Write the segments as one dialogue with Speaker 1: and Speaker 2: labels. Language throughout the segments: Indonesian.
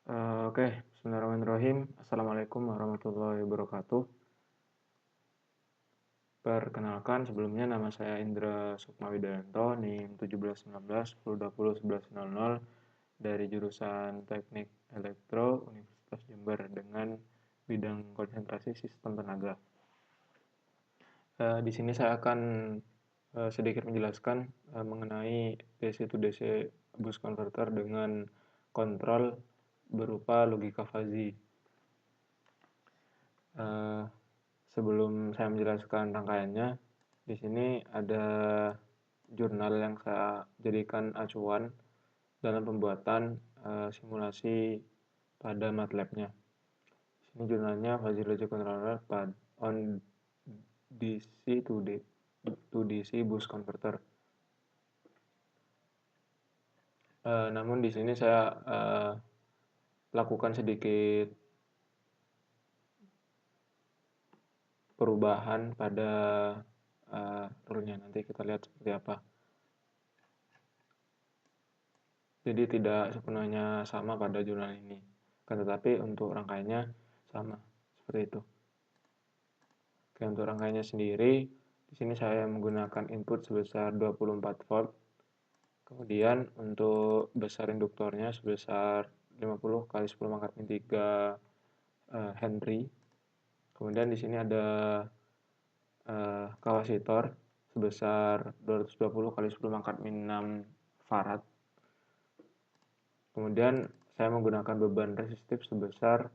Speaker 1: Oke, Bismillahirrahmanirrahim. Assalamualaikum warahmatullahi wabarakatuh. Perkenalkan, sebelumnya nama saya Indra Sukmawidanto, NIM 1719-1020-1100 dari jurusan Teknik Elektro Universitas Jember dengan bidang konsentrasi sistem tenaga. Di sini saya akan sedikit menjelaskan mengenai DC to DC boost converter dengan kontrol berupa logika fuzzy. Sebelum saya menjelaskan rangkaiannya, di sini ada jurnal yang saya jadikan acuan dalam pembuatan simulasi pada MATLAB-nya. Ini jurnalnya Fuzzy Logic Controller on DC to DC boost converter. Namun di sini saya lakukan sedikit perubahan pada rule-nya. Nanti kita lihat seperti apa. Jadi tidak sepenuhnya sama pada jurnal ini, tetapi untuk rangkaiannya sama seperti itu. Oke, untuk rangkaiannya sendiri, di sini saya menggunakan input sebesar 24 volt. Kemudian untuk besar induktornya sebesar 50 kali 10 pangkat min 3 Henry. Kemudian di sini ada kapasitor sebesar 220 kali 10 pangkat min 6 farad. Kemudian saya menggunakan beban resistif sebesar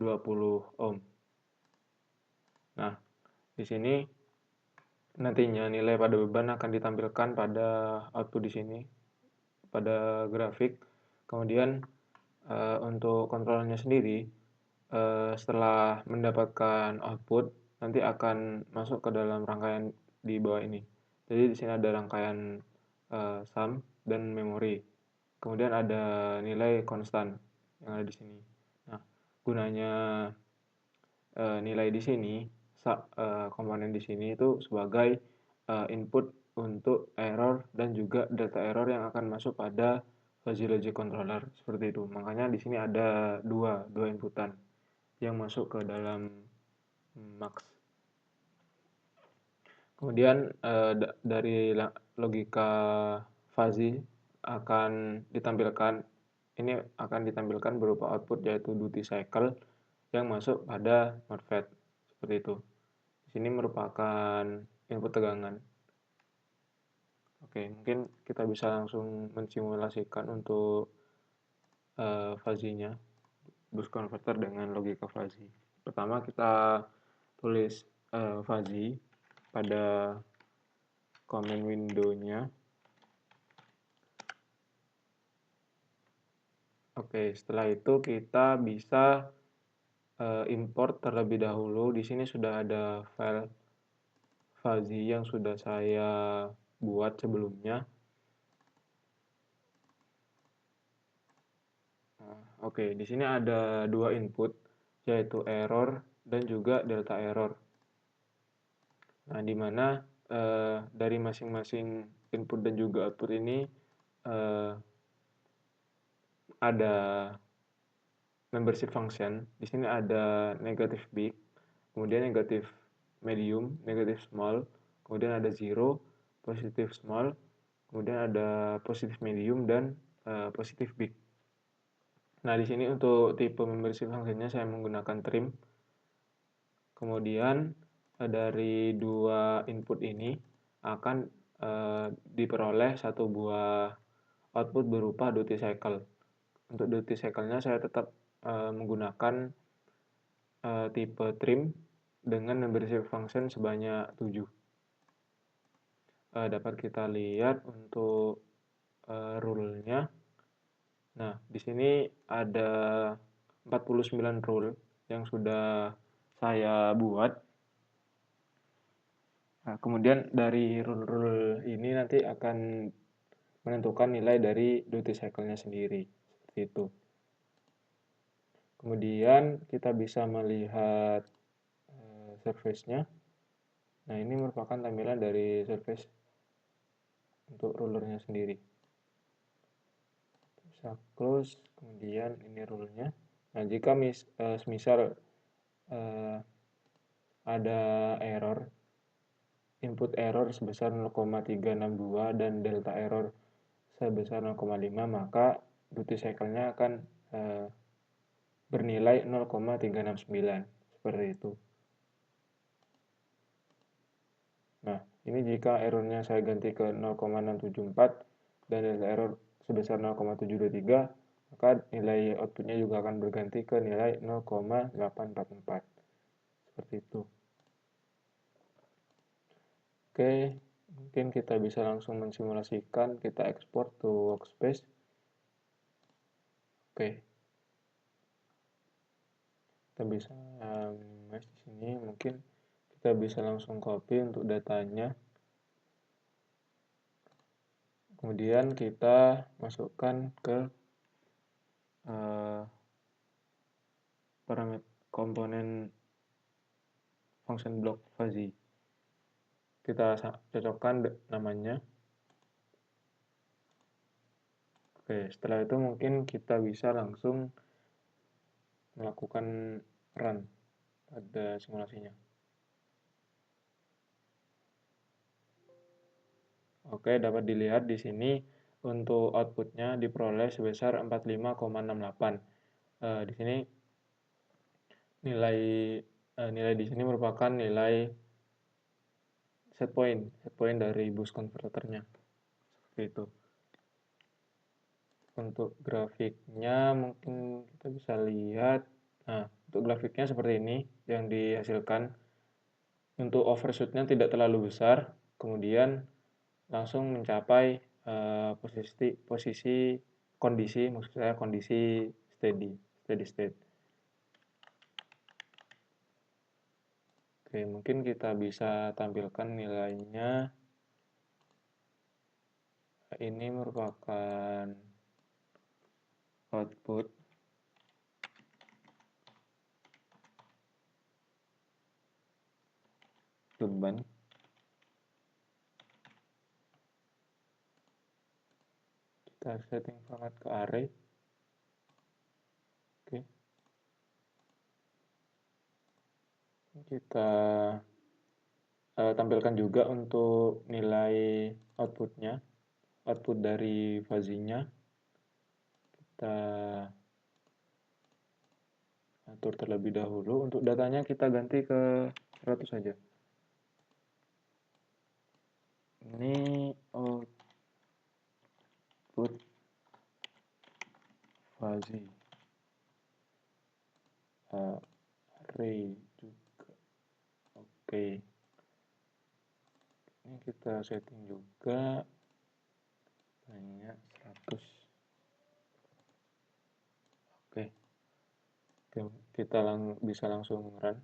Speaker 1: 20 ohm. Nah, di sini nantinya nilai pada beban akan ditampilkan pada output di sini pada grafik. Kemudian untuk kontrolnya sendiri setelah mendapatkan output nanti akan masuk ke dalam rangkaian di bawah ini. Jadi di sini ada rangkaian sum dan memori. Kemudian ada nilai konstan yang ada di sini. Nah, gunanya nilai di sini, komponen di sini itu sebagai input untuk error dan juga data error yang akan masuk pada fuzzy logic controller seperti itu. Makanya di sini ada dua inputan yang masuk ke dalam max. Kemudian dari logika fuzzy akan ditampilkan berupa output yaitu duty cycle yang masuk pada MOSFET seperti itu. Di sini merupakan input tegangan. Oke, mungkin kita bisa langsung mensimulasikan untuk fuzzy-nya, boost converter dengan logika fuzzy. Pertama kita tulis fuzzy pada command window-nya. Oke, setelah itu kita bisa import terlebih dahulu. Di sini sudah ada file fuzzy yang sudah saya buat sebelumnya. Oke, di sini ada dua input, yaitu error dan juga delta error. Nah, di mana dari masing-masing input dan juga output ini ada membership function. Di sini ada negative big, kemudian negative medium, negative small, kemudian ada zero, positive small, kemudian ada positive medium dan positive big. Nah, di sini untuk tipe membership functionnya saya menggunakan trim. Kemudian dari dua input ini akan diperoleh satu buah output berupa duty cycle. Untuk duty cycle-nya saya tetap menggunakan tipe trim dengan membership function sebanyak 7. Dapat kita lihat untuk rule-nya. Nah, di sini ada 49 rule yang sudah saya buat. Nah, kemudian dari rule-rule ini nanti akan menentukan nilai dari duty cycle-nya sendiri. Seperti itu. Kemudian kita bisa melihat surface-nya. Nah, ini merupakan tampilan dari surface untuk rulernya sendiri. bisa close, kemudian ini rule-nya. Nah, jika misal ada error, input error sebesar 0,362 dan delta error sebesar 0,5, maka duty cycle-nya akan bernilai 0,369, seperti itu. Nah, ini jika errornya saya ganti ke 0,674 dan delta error sebesar 0,723, maka nilai outputnya juga akan berganti ke nilai 0,844. Seperti itu. Oke, mungkin kita bisa langsung mensimulasikan, kita ekspor to workspace. Oke. Kita bisa di sini mungkin kita bisa langsung copy untuk datanya. Kemudian kita masukkan ke parameter komponen function block fuzzy. Kita cocokkan namanya. Oke, setelah itu mungkin kita bisa langsung melakukan run pada simulasinya. Oke, dapat dilihat di sini untuk outputnya diperoleh sebesar 45,68. Di sini nilai di sini merupakan nilai set point dari boost converternya. Seperti itu. Untuk grafiknya mungkin kita bisa lihat. Nah, untuk grafiknya seperti ini yang dihasilkan. Untuk overshootnya tidak terlalu besar, kemudian langsung mencapai maksud saya kondisi steady state. Oke, mungkin kita bisa tampilkan nilainya. Ini merupakan output beban. Kita setting format ke array. Oke. Kita tampilkan juga untuk nilai outputnya, output dari fuzzy-nya. Kita atur terlebih dahulu. Untuk datanya kita ganti ke 100 saja. Ini output fuzzy array juga. Oke. Ini kita setting juga banyak 100. Oke. Kita bisa langsung run.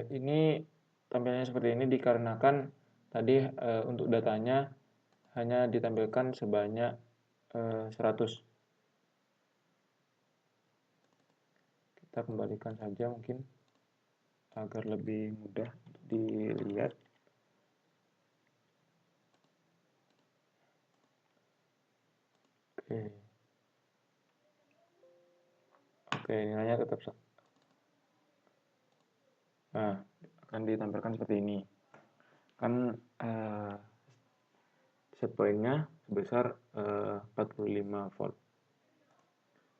Speaker 1: Ini tampilnya seperti ini dikarenakan tadi untuk datanya hanya ditampilkan sebanyak 100. Kita kembalikan saja mungkin agar lebih mudah untuk dilihat. Oke, nilainya tetap akan ditampilkan seperti ini. Kan set point-nya sebesar 45 volt.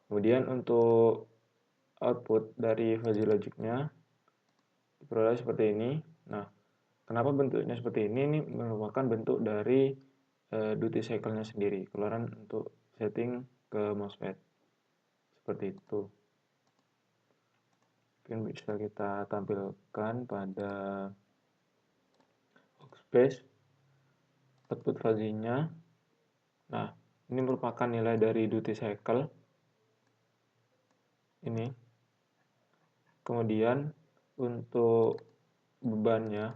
Speaker 1: Kemudian untuk output dari fuzzy logic-nya diperoleh seperti ini. Nah, kenapa bentuknya seperti ini? Ini merupakan bentuk dari duty cycle-nya sendiri, keluaran untuk setting ke MOSFET. Seperti itu. Mungkin bisa kita tampilkan pada workspace output fuzzy-nya. Nah, ini merupakan nilai dari duty cycle. Ini. Kemudian untuk bebannya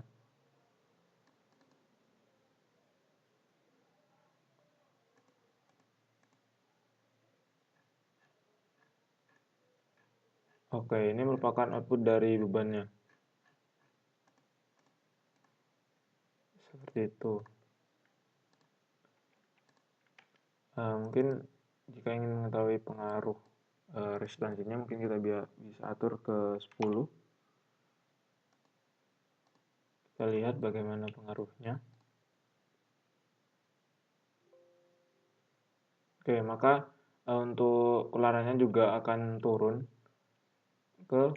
Speaker 1: Oke, ini merupakan output dari bebannya. Seperti itu. Mungkin jika ingin mengetahui pengaruh resistansinya, mungkin kita bisa atur ke 10. Kita lihat bagaimana pengaruhnya. Oke, maka untuk ularannya juga akan turun ke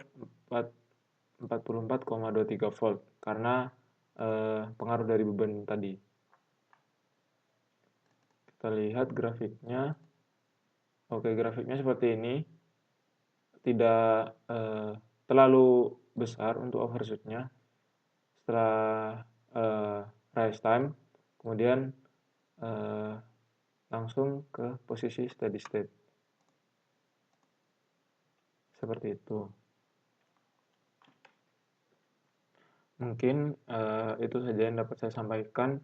Speaker 1: 44,23 volt karena pengaruh dari beban tadi. Kita lihat grafiknya. Oke, grafiknya seperti ini. Tidak terlalu besar untuk overshoot-nya. Setelah rise time, kemudian langsung ke posisi steady state. Seperti itu. Mungkin itu saja yang dapat saya sampaikan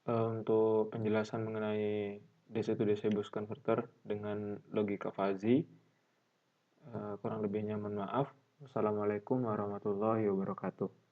Speaker 1: untuk penjelasan mengenai DC to DC boost converter dengan logika fuzzy. Kurang lebihnya mohon maaf. Wassalamualaikum warahmatullahi wabarakatuh.